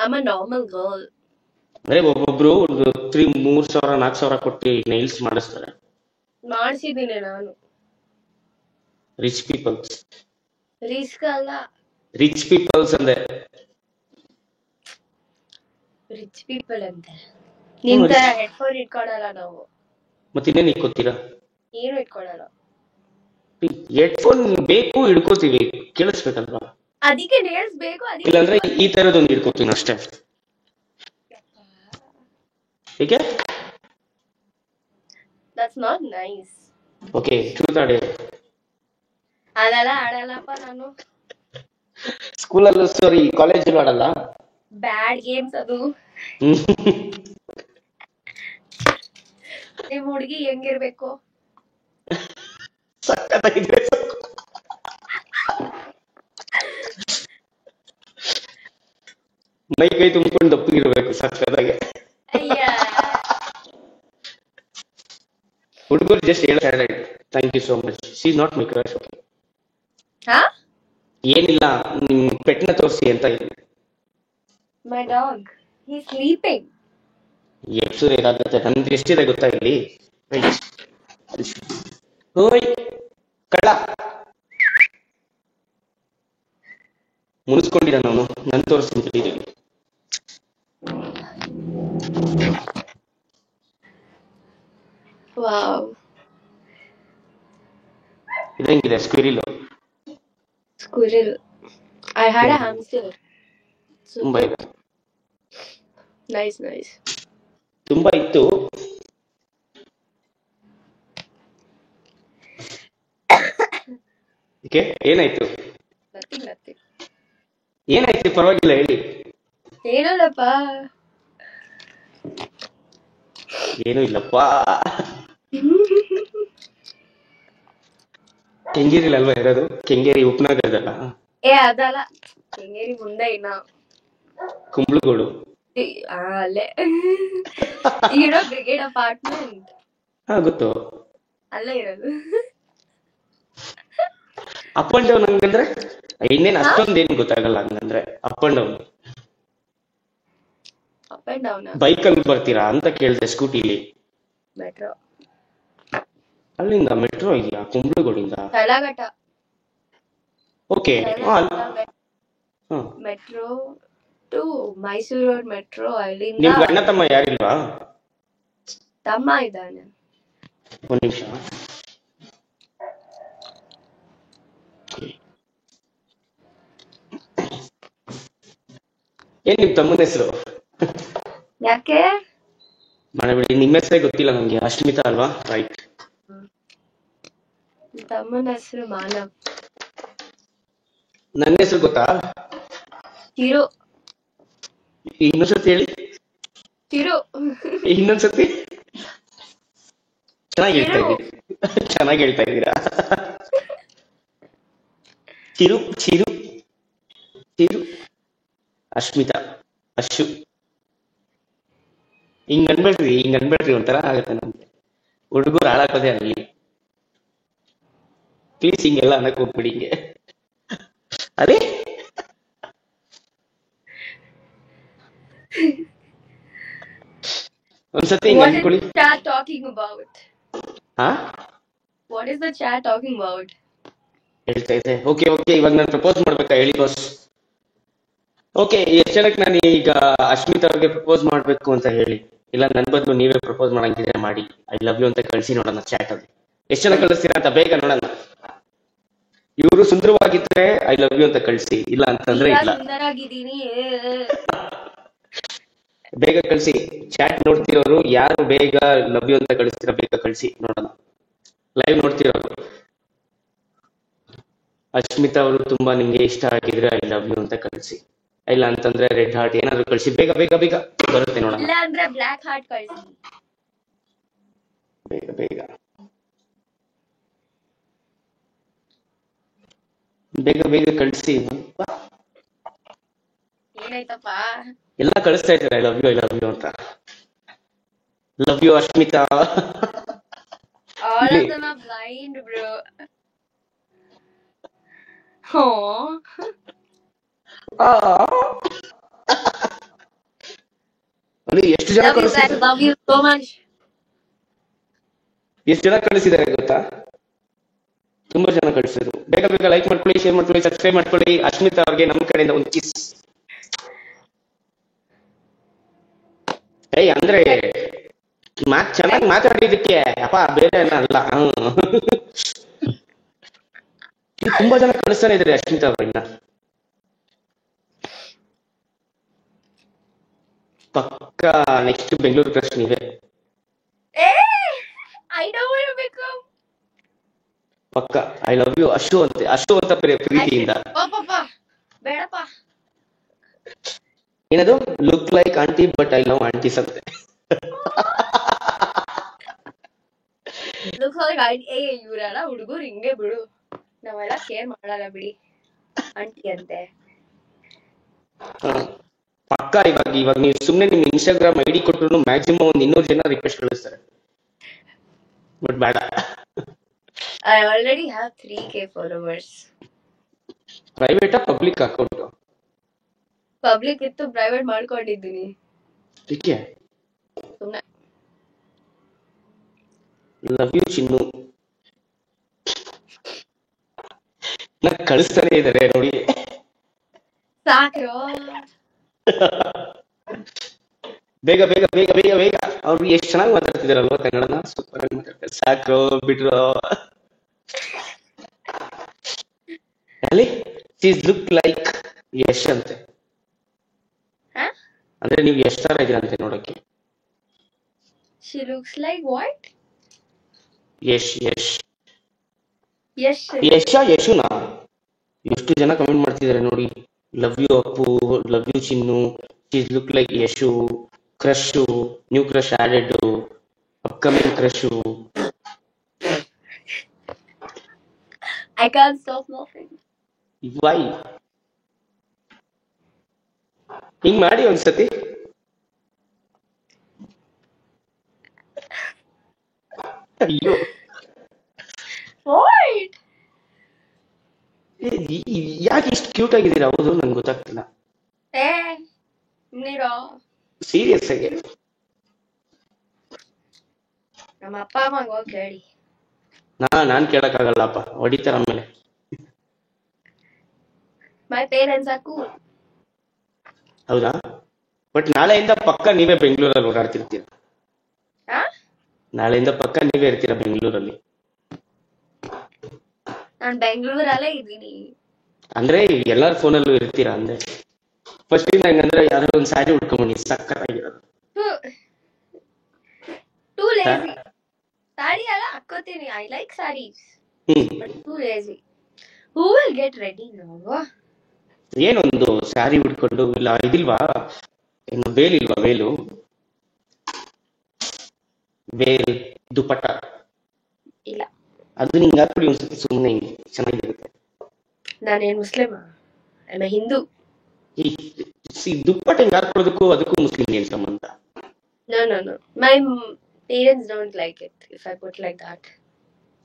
I'm a normal girl. ಅಂದ್ರೆ ಒಬ್ಬೊಬ್ರು ಒಂದು 3,000 4,000 ಕೊಟ್ಟು ನೈಲ್ಸ್ ಮಾಡಿಸ್ತಾರೆ. ಮಾಡಿಸಿದ್ದೀನಿ ನಾನು. Rich peoples. ರಿಸ್ಕ್ ಅಲ್ಲ, ರಿಚ್ ಪೀಪಲ್ಸ್ ಅಂದ್ರೆ ರಿಚ್ ಪೀಪಲ್ ಅಂತ. ನಿಮ್ ತರ ಹೆಡ್ಫೋನ್ ಇಟ್ಕೊಳಲ್ಲ ನಾವು. ಮತ್ತೆ ಇನ್ನೇನು ಇಟ್ಕೋತೀರಾ? ಏನು ಇಟ್ಕೊಳಲ್ಲ. ಹೆಡ್ಫೋನ್ ಬೇಕು, ಹಿಡ್ಕೋತೀವಿ, ಕೇಳಿಸ್ಬೇಕಲ್ವಾ? ಅದಕ್ಕೆ ನೇಲ್ಸ್ ಬೇಕು. ಇಲ್ಲಾಂದ್ರೆ ಈ ತರದೊಂದು ಹಿಡ್ಕೋತೀನಿ ಅಷ್ಟೇ. ಹೀಗೆ that's not nice. Okay, truth ಆಡಿ. ಅದೆಲ್ಲ ಆಡಲ್ಲಪ್ಪ ನಾನು. ಸ್ಕೂಲಲ್ಲೂ ಸಾರಿ ಕಾಲೇಜಲ್ಲೂ ಆಡಲ್ಲ. ಬ್ಯಾಡ್ ಗೇಮ್ಸ್ ಅದು. ನಿಮ್ ಹುಡುಗಿ ಹೆಂಗಿರ್ಬೇಕು? ಸಕ್ಕತ್ತಾಗಿದೆ. ಮೈ ಕೈ ತುಂಬಿಕೊಂಡು ದಪ್ಪಗಿರ್ಬೇಕು, ಸಕ್ಕತ್ತಾಗೆ. ಹುಡುಗರು ಜಸ್ಟ್ ಹೇಳ್ತಾರೆ thank you so much, she is not my crush. ಏನಿಲ್ಲ, ನಿಮ್ ಪೆಟ್ನ ತೋರಿಸಿ ಅಂತ ಹೇಳಿ. My dog he is sleeping. ಎಪ್ಸೂರ್ ಏನಾಗುತ್ತೆ, ನನ್ಗೆ ಎಷ್ಟಿದೆ ಗೊತ್ತಾ ಇಲ್ಲಿ. ಓಯ್ ಕಳ್ಳ ಮುನಿಸ್ಕೊಂಡಿದ್ದ, ನಾನು ನನ್ ತೋರಿಸ್ತೀನಿ. ವಾವ್, ಇದಂಗಿದೆ squirrel. squirrel. I had a hamster. ತುಂಬಾ ಇದೆ. Nice, nice. ತುಂಬಾ ಇತ್ತು. ಏನಾಯ್ತು? Nothing. ಏನಾಯ್ತು? ಪರವಾಗಿಲ್ಲ ಹೇಳಿ. ಏನಲ್ಲಪ್ಪ. ಏನೂ ಇಲ್ಲಪ್ಪ. ಕೆಂಗೇರಿಲಿ ಅಲ್ವಾ ಇರೋದು? ಕೆಂಗೇರಿ ಉಪನಗರದಲ್ಲ? ಅದಲ್ಲ, ಕೆಂಗೇರಿ ಮುಂದೆ ಇನ್ನ ಕುಂಬ್ಳಗೋಡು. ಅಲ್ಲೇ ಇರೋ ಬ್ರಿಗೇಡ್ ಅಪಾರ್ಟ್ಮೆಂಟ್. ಗೊತ್ತು, ಅಲ್ಲೇ ಇರೋದು. ಅಪ್ ಅಂಡ್ ಡೌನ್ ಹಂಗಂದ್ರೆ ಇನ್ನೇನು ಅಷ್ಟೊಂದೇನು ಗೊತ್ತಾಗಲ್ಲ. ಹಂಗಂದ್ರೆ up and down. Up and down ಬೈಕಲ್ಲಿ ಬರ್ತೀರಾ ಅಂತ ಕೇಳಿದೆ. ಸ್ಕೂಟಿಲಿ? ಮೆಟ್ರೋ. ಅಲ್ಲಿಂದ ಮೆಟ್ರೋ ಇದೆಯಾ ಕುಂಬ್ಳಗೋಡಿಂದ? Talaghatta. Okay, metro to Mysuru road metro. ಅಲ್ಲಿಂದ ನಿಮ್ ಅಣ್ಣ ತಮ್ಮ ಯಾರಿಲ್ವಾ? ತಮ್ಮ ಇದ್ದಾನೆ. ಒಂದ್ ನಿಮಿಷ. ಏನ್ ನಿಮ್ ತಮ್ಮನ ಹೆಸರು? ಯಾಕೆ ಮಾಡಬೇಡಿ, ನಿಮ್ಮ ಹೆಸರೇ ಗೊತ್ತಿಲ್ಲ ನಂಗೆ. ಅಶ್ಮಿತಾ ಅಲ್ವಾ? ರೈಟ್. ತಮ್ಮನ ಹೆಸರು ಮಾನವ್. ನನ್ನ ಹೆಸರು ಗೊತ್ತಾ? ತಿರು. ಇನ್ನೊಂದ್ಸತಿ ಹೇಳಿ. ತಿರು. ಇನ್ನೊಂದ್ಸತಿ. ಚೆನ್ನಾಗಿ ಹೇಳ್ತಾ ಇದ್ದೀರಾ. ಚಿರು ಚಿರು ಚಿರು ಅಶ್ಮಿತಾ, ಅಶು. ಹಿಂಗ್ ಅನ್ಬೇಡ್ರಿ, ಒಂಥರ ಆಗತ್ತೆ ನಮ್ಗೆ. ಹುಡುಗರು ಹಾಳಾಕೋದೆ ಅಲ್ಲಿ. ಪ್ಲೀಸ್ ಹಿಂಗೆಲ್ಲ ಅನ್ನಕ್ ಹೋಗ್ಬಿಡಿ. ಹಿಂಗೆ ಅದೇ ಒಂದ್ಸತಿ ಹಿಂಗ್ ಅನ್ಕೊಳ್ಳಿ. What is the chat talking about? ಹೇಳ್ತಾ ಇದೆ. ಓಕೆ, ಇವಾಗ ನಾನು ಪ್ರಪೋಸ್ ಮಾಡ್ಬೇಕಾ ಹೇಳಿ ಬಾಸ್? ಓಕೆ, ಎಷ್ಟು ಜನಕ್ಕೆ ನಾನು ಈಗ ಅಶ್ಮಿತಾ ಅವ್ರಿಗೆ ಪ್ರಪೋಸ್ ಮಾಡ್ಬೇಕು ಅಂತ ಹೇಳಿ, ಇಲ್ಲ ನನ್ ಬದಲು ನೀವೇ ಪ್ರಪೋಸ್ ಮಾಡಂಗಿದ್ರೆ ಮಾಡಿ. ಐ ಲವ್ ಯು ಅಂತ ಕಳ್ಸಿ ನೋಡೋಣ ಚಾಟ್ ಅಲ್ಲಿ. ಎಷ್ಟು ಜನ ಕಳಿಸ್ತೀರಾ ಅಂತ ಬೇಗ ನೋಡೋಣ. ಇವರು ಸುಂದರವಾಗಿದ್ರೆ ಐ ಲವ್ ಯು ಅಂತ ಕಳ್ಸಿ, ಇಲ್ಲ ಅಂತಂದ್ರೆ ಇಲ್ಲ. ಬೇಗ ಕಳ್ಸಿ. ಚಾಟ್ ನೋಡ್ತಿರೋರು ಯಾರು ಬೇಗ ಲವ್ ಯು ಅಂತ ಕಳಿಸ್ತೀರಾ ಬೇಗ ಕಳ್ಸಿ ನೋಡೋಣ. ಲೈವ್ ನೋಡ್ತಿರೋರು ಅಶ್ಮಿತಾ ಅವರು ತುಂಬಾ ನಿಮ್ಗೆ ಇಷ್ಟ ಆಗಿದ್ರೆ ಐ ಲವ್ ಯು ಅಂತ ಕಳಿಸಿ, ಇಲ್ಲ ಅಂತಂದ್ರೆ ರೆಡ್ ಹಾರ್ಟ್ ಏನಾದ್ರು ಕಳಿಸಿ. ಬೇಗ ಬರುತ್ತೆ ನೋಡೋಣ. ಇಲ್ಲ ಅಂದ್ರೆ ಬ್ಲಾಕ್ ಹಾರ್ಟ್ ಕಳಿಸಿ. ಬೇಗ ಕಳಿಸಿ. ಏನಾಯ್ತಪ್ಪ? ಎಲ್ಲ ಕಳಿಸ್ತಾ ಇದ್ದಾರೆ ಐ ಲವ್ ಯು ಅಂತ. Love you Ashmita. All of them are blind, bro. ಅಂದ್ರೆ ಎಷ್ಟು ಜನ Love you guys. ಕಳಿಸಿದ್ದಾರೆ, Love you so much. ಎಷ್ಟು ಜನ ಕಳಿಸಿದ್ದಾರೆ ಗೊತ್ತಾ? ತುಂಬಾ ಜನ ಕಳಿಸಿದ್ರು. ಬೇಗ ಬೇಗ ಲೈಕ್ ಮಾಡ್ಕೊಳ್ಳಿ, ಶೇರ್ ಮಾಡ್ಕೊಳ್ಳಿ, ಸಬ್ಸ್ಕ್ರೈಬ್ ಮಾಡ್ಕೊಳ್ಳಿ. ಅಶ್ಮಿತಾ ಅವ್ರಿಗೆ ನಮ್ಮ ಕಡೆಯಿಂದ ಒಂದು ಕಿಸ್. ಅಂದ್ರೆ ಚೆನ್ನಾಗಿ ಮಾತಾಡಿದಕ್ಕೆ ಅಪ್ಪ, ಬೇರೆ ಅಲ್ಲ. ತುಂಬಾ ಜನ ಕಳಿಸ್ತಾನೆ ಇದ್ದಾರೆ ಅಶ್ಮಿತಾ ಅವ್ರನ್ನ. ಪಕ್ಕ ನೆಕ್ಸ್ಟ್ ಬೆಂಗಳೂರು ಕ್ರಶ್ ನೀವೇ. I don't want to become. ಪಕ್ಕ ಐ ಲವ್ ಯು ಅಶು ಅಂತೆ, ಅಶು ಅಂತ ಪ್ರೀತಿಯಿಂದ. ಬೇಡಪ್ಪ. ಏನದು look like aunty but I love aunties ಅಂತೆ. Look like aunty. ಇವರೆಲ್ಲ ಹುಡುಗರು ಹಿಂಗೆ ಬಿಡು, ನಾವೆಲ್ಲ ಕೇರ್ ಮಾಡಲ್ಲ ಬಿಡಿ. ಆಂಟಿ ಅಂತೆ. ಪಕ್ಕ ಇವಾಗ ನೀವು ಸುಮ್ನೆ ನಿಮ್ ಇನ್ಸ್ಟಾಗ್ರಾಮ್ ಐಡಿ ಕೊಟ್ಟರು ಮ್ಯಾಕ್ಸಿಮಮ್ ಒಂದ್ 200 ಜನ ರಿಕ್ವೆಸ್ಟ್ ಕಳಿಸ್ತಾರೆ. ಬಟ್ ಬೇಡ. I already have 3K followers. ಪ್ರೈವೇಟಾ ಪಬ್ಲಿಕ್ ಅಕೌಂಟ್? ಪಬ್ಲಿಕ್ ಇತ್ತು, ಪ್ರೈವೇಟ್ ಮಾಡ್ಕೊಂಡಿದ್ದೀನಿ. ಇದಕ್ಕೆ ಸುಮ್ನೆ. Love you Chinnu. ಕಳಿಸ್ತಾನೆ ಇದಾರೆ ನೋಡಿ. ಸಾಕ್ರೋ. ಬೇಗ ಬೇಗ ಬೇಗ ಬೇಗ ಬೇಗ. ಅವ್ರು ಎಷ್ಟು ಚೆನ್ನಾಗಿ ಮಾತಾಡ್ತಿದಾರಲ್ವಾ ಕನ್ನಡನ, ಸೂಪರ್ ಆಗಿ ಮಾತಾಡ್ತಾರೆ. ಸಾಕ್ರೋ ಬಿಡ್ರೋ. ಅಲ್ಲಿ ಶೀಸ್ ಲುಕ್ ಲೈಕ್ ಯಶ್ ಅಂತೆ. ಅಂದ್ರೆ ನೀವು ಎಷ್ಟು ತರ ಇದೀರ ಅಂತೆ ನೋಡಕ್ಕೆ. She looks like what? Yash Yash Yash. ಯಶುನಾ? ಎಷ್ಟು ಜನ ಕಮೆಂಟ್ ಮಾಡ್ತಿದ್ದಾರೆ ನೋಡಿ. Love you Appu, love you Chinnu, she's look like Yashu, crush, new crush added, upcoming crush. I can't stop laughing. Why? ಹಿಂಗ್ ಮಾಡಿ ಒಂದ್ಸತಿ. ಅಯ್ಯೋ, What? ಯಾಕೆ ಇಷ್ಟು ಕ್ಯೂಟ್ ಆಗಿದ್ದೀರಾ? ಹೌದು, ನನ್ಗೆ ಗೊತ್ತಾಗ್ತಿಲ್ಲ. ನೀರೋ ಸೀರಿಯಸ್ ಆಗಿ. ನಮ್ಮ ಅಪ್ಪ ಅಮ್ಮಂಗ ಹೋಗಿ ಕೇಳಿ. ನಾನ್ ಕೇಳಕ್ಕಾಗಲ್ಲಪ್ಪ, ಹೊಡಿತಾರ ಆಮೇಲೆ. My parents are cool. ಹೌದಾ? ಬಟ್ ನಾಳೆಯಿಂದ ಪಕ್ಕ ನೀವೇ ಬೆಂಗಳೂರಲ್ಲಿ ಓಡಾಡ್ತಿರ್ತೀರ. ನಾಳೆಯಿಂದ ಪಕ್ಕ ನೀವೇ ಇರ್ತೀರಾ ಬೆಂಗಳೂರಲ್ಲಿ. ನಾನ್ ಬೆಂಗಳೂರಲ್ಲೇ ಇದ್ದೀನಿ. ಅಂದ್ರೆ ಎಲ್ಲಾರ ಫೋನಲ್ಲೂ ಇರ್ತೀರಾ ಅಂದ್ರೆ. ಫಸ್ಟ್ ಇಂದ ಹೆಂಗಂದ್ರೆ ಯಾರೋ ಒಂದ್ ಸ್ಯಾರಿ ಉಟ್ಕೊಂಬನಿ, ಸಕ್ಕತ್ತಾಗಿರೋದು. Too lazy. ಸಾರಿ ಎಲ್ಲ ಹಾಕೋತೀನಿ. I like sarees. But too lazy. Who will get ready now? ಏನೊಂದು ಸ್ಯಾರಿ ಉಟ್ಕೊಂಡು, ಇಲ್ಲ ಇದಿಲ್ವಾ, ಏನು ವೇಲಿಲ್ವಾ, ವೇಲ್ ದುಪಟ್ಟ ಇಲ್ಲ, ಅದು ನಿಂಗೆ ಹಾಕ್ಬಿಡಿ ಒಂದ್ಸತಿ ಸುಮ್ಮನೆ, ಹಿಂಗೆ ಚೆನ್ನಾಗಿರುತ್ತೆ. ನಾನೇನ್ ಮುಸ್ಲಿಮ? I am Hindu. ಈ ದುಪ್ಪಟ್ಟ ಹಿಂಗೆ ಹಾಕೊಳ್ಳೋದಕ್ಕೂ ಅದಕ್ಕೂ ಮುಸ್ಲಿಂ ಏನ್ ಸಂಬಂಧ? No. My parents don't like it if I put like that.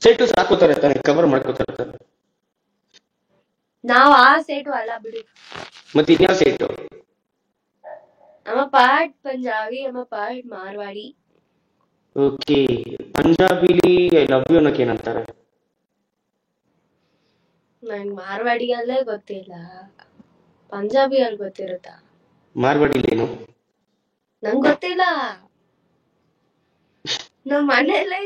Set ಹಾಕೋತಾರೆ ತಾನೆ, ಕವರ್ ಮಾಡ್ಕೋತಾರೆ ತಾನೆ. ನಾವ್ ಆ ಸೆಟ್ ಅಲ್ಲ ಬಿಡು. ಮತ್ತೆ ಇನ್ಯಾವ set? I'm a part Punjabi, I'm a part Marwadi. Okay. ಪಂಜಾಬಿಲಿ ಐ ಲವ್ ಯು ಅನ್ನೋಕೆ ಏನಂತಾರೆ? ನಂಗೆ ಮಾರ್ವಾಡಿಯಲ್ಲೇ ಗೊತ್ತಿಲ್ಲ, ಪಂಜಾಬಿಯಲ್ಲಿ ಗೊತ್ತಿರುತ್ತಾ? ಮಾರ್ವಾಡಿಲಿ ಏನು? ನಂಗೆ ಗೊತ್ತಿಲ್ಲ. ನಮ್ ಮನೇಲಿ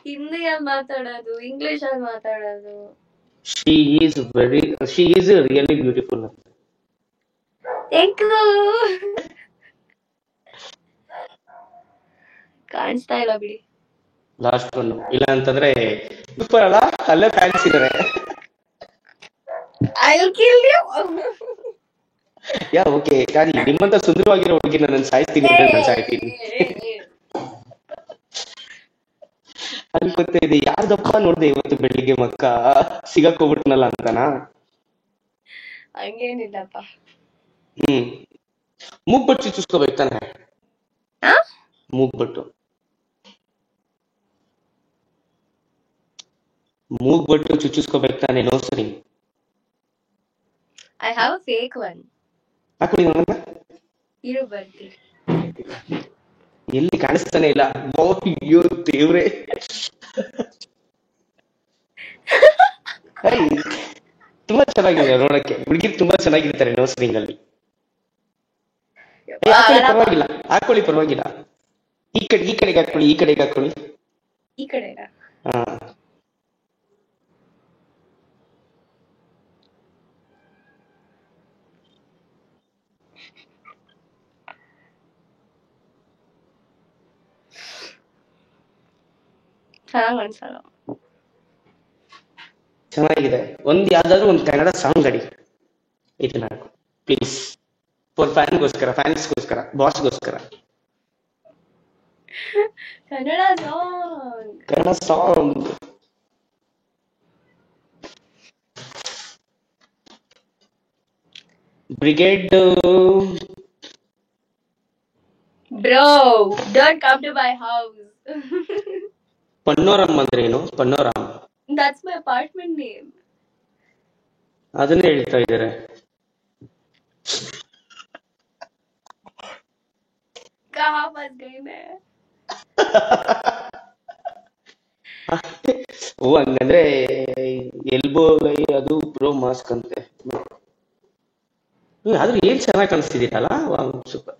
ಹಿಂದಿಯಲ್ಲಿ ಮಾತಾಡೋದು, ಇಂಗ್ಲಿಷ್ ಅಲ್ಲಿ ಮಾತಾಡೋದು. She is really beautiful. Thank you. ಕಾಣಿಸ್ತಾ ಇಲ್ಲ ಬಿಡಿ. Last one. ಇಲ್ಲ ಅಂತಂದ್ರೆ ಸೂಪರ್ ಅಲ್ಲ, ಅಲ್ಲೇ ಫ್ಯಾನ್ಸ್ ಇದಾರೆ. I'll kill you. ಓಕೆ, కానీ ನಿಮ್ಮಂತ ಸುಂದರವಾಗಿರೋ ಹುಡುಗಿನ ನಾನು ಸಾಯ್ತೀನಿ ಅಂದ್ರೆ ನಾನು ಸಾಯ್ತೀನಿ. ಅನ್ಕೋತಾ ಇದೆ, ಯಾರ್ದಪ್ಪ ನೋಡ್ದೆ ಇವತ್ತು ಬೆಳಿಗ್ಗೆ ಮಕ್ಕ ಸಿಗಾಕೋಗ್ಬಿಟ್ನಲ್ಲ ಅಂತನಾ? ಹಂಗೇನಿಲ್ಲಪ್ಪ. ಮೂಗ್ಬಟ್ಟು ಚುಚ್ಕೋಬೇಕು ತಾನೆ? ಮೂಗ್ಬಟ್ಟು ಚುಚ್ಚಿಸ್ಕೋಬೇಕು ತಾನೆ? ನೋ ಸರಿ. I have a fake one. ಹಾಕೊಳ್ಳಿ ನನ್ನ. ಇರು ಬರ್ತೀನಿ. ಎಲ್ಲಿ ಕಾಣಿಸ್ತಾನೆ ಇಲ್ಲ. ಅಯ್ಯೋ ದೇವ್ರೆ. ಐ, ತುಂಬಾ ಚೆನ್ನಾಗಿದೆ ನೋಡಕ್ಕೆ. ಹುಡುಗಿರು ತುಂಬಾ ಚೆನ್ನಾಗಿರ್ತಾರೆ ನೋಸ್ ರಿಂಗ್ ಅಲ್ಲಿ. ಹಾಕೊಳ್ಳಿ ಪರವಾಗಿಲ್ಲ, ಹಾಕೊಳ್ಳಿ ಪರವಾಗಿಲ್ಲ. ಈ ಕಡೆಗೆ ಹಾಕೊಳ್ಳಿ, ಈ ಕಡೆಗೆ ಹಾಕೊಳ್ಳಿ. ಈ ಕಡೆ ಹಾ, ಚೆನ್ನಾಗ್ ಅನ್ಸಲ್ಲ. ಚೆನ್ನಾಗಿದೆ. ಯಾವ್ದಾದ್ರು ಒಂದು ಕನ್ನಡ ಸಾಂಗ್ ಅಡಿ ಇದನ್ನ ಪ್ಲೀಸ್. ಫಾರ್ ಫ್ಯಾನ್ಸ್ಗೋಸ್ಕರ, ಬಾಸ್ಗೋಸ್ಕರ. Kannada song. Kannada song. Brigade. Bro don't come to my house. Panorama ಅಂದ್ರೆ ಏನು? Panorama, that's my apartment name. ಅದನ್ನೇ ಹೇಳ್ತಾ ಇದ್ದಾರೆ. कहाँ फंस गई मैं. ಓ ಹಂಗಂದ್ರೆ ಎಲ್ಬೋ ಅದು ಪ್ರೋ ಮಾಸ್ಕ್ ಅಂತೆ. ಆದ್ರೂ ಏನ್ ಚೆನ್ನಾಗಿ ಕಾಣಿಸ್ತಿದ್ದೀರಲ್ಲ, ಸೂಪರ್.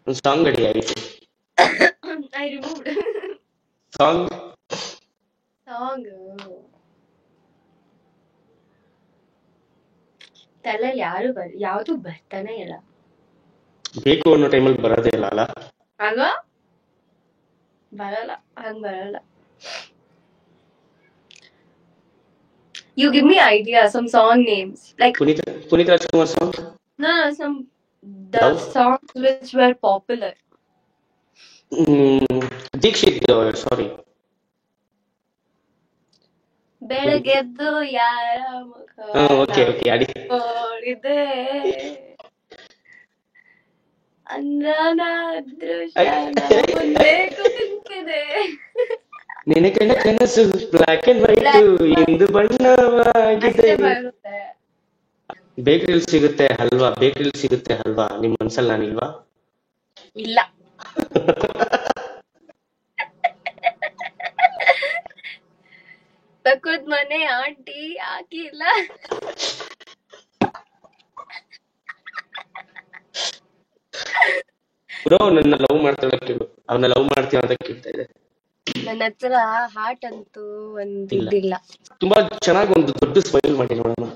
ಒಂದು ಸಾಂಗ್ ಅಡಿ ಆಯ್ತು. I removed. ಸಾಂಗ್ ತಲೆಯಲ್ಲಿ ಯಾವುದು ಬರ್ತಾನೆ ಇಲ್ಲ. ಬೇಕು ಅನ್ನೋ ಟೈಮಲ್ಲಿ ಬರೋದೇ ಇಲ್ಲ ಅಲ್ಲ. ಆಗ ಬರಲ್ಲ, ಹಂಗ್ ಬರಲ್ಲ. You give me idea, some song names. Like Puneeth Rajkumar song. no, some the songs which were popular. Dikshit, sorry. ಬೆಳಗೆದ್ದು ಯಾರ ಮುಖ ಓಕೆ ಅಡಿ. ನೋಡಿದೆ ಅಂದ್ರನ ಅದೃಷ್ಟ ಮುಂದೆ ಕುಂತಿದೆ. ನಿನ್ನ ಕಣ್ಣ ಕನಸು ಬ್ಲಾಕ್ ಅಂಡ್ ವೈಟ್ ಇಂದು ಬಣ್ಣವಾಗಿದೆ. ಬೇಕರಿಲಿ ಸಿಗುತ್ತೆ ಹಲ್ವಾ, ನಿಮ್ ಮನ್ಸಲ್ಲಿ ನಾನಿಲ್ವಾ? ಇಲ್ಲ. ಪಕ್ಕದ ಮನೆ ಆಂಟಿ ಹಾಕಿಲ್ಲ. ಬ್ರೋ ನನ್ನ ಲವ್ ಮಾಡ್ತಾಳೆ ಕೇಳು, ಅವನ ಲವ್ ಮಾಡ್ತೀವ ಅಂತ ಕೇಳ್ತಾ ಇದೆ. ನನ್ನ ಹತ್ರ ಹಾರ್ಟ್ ಅಂತೂ ಒಂದಿಲ್ಲ. ತುಂಬಾ ಚೆನ್ನಾಗಿ ಒಂದು ದೊಡ್ಡ ಸ್ಮೈಲ್ ಮಾಡಿ ನೋಡೋಣ.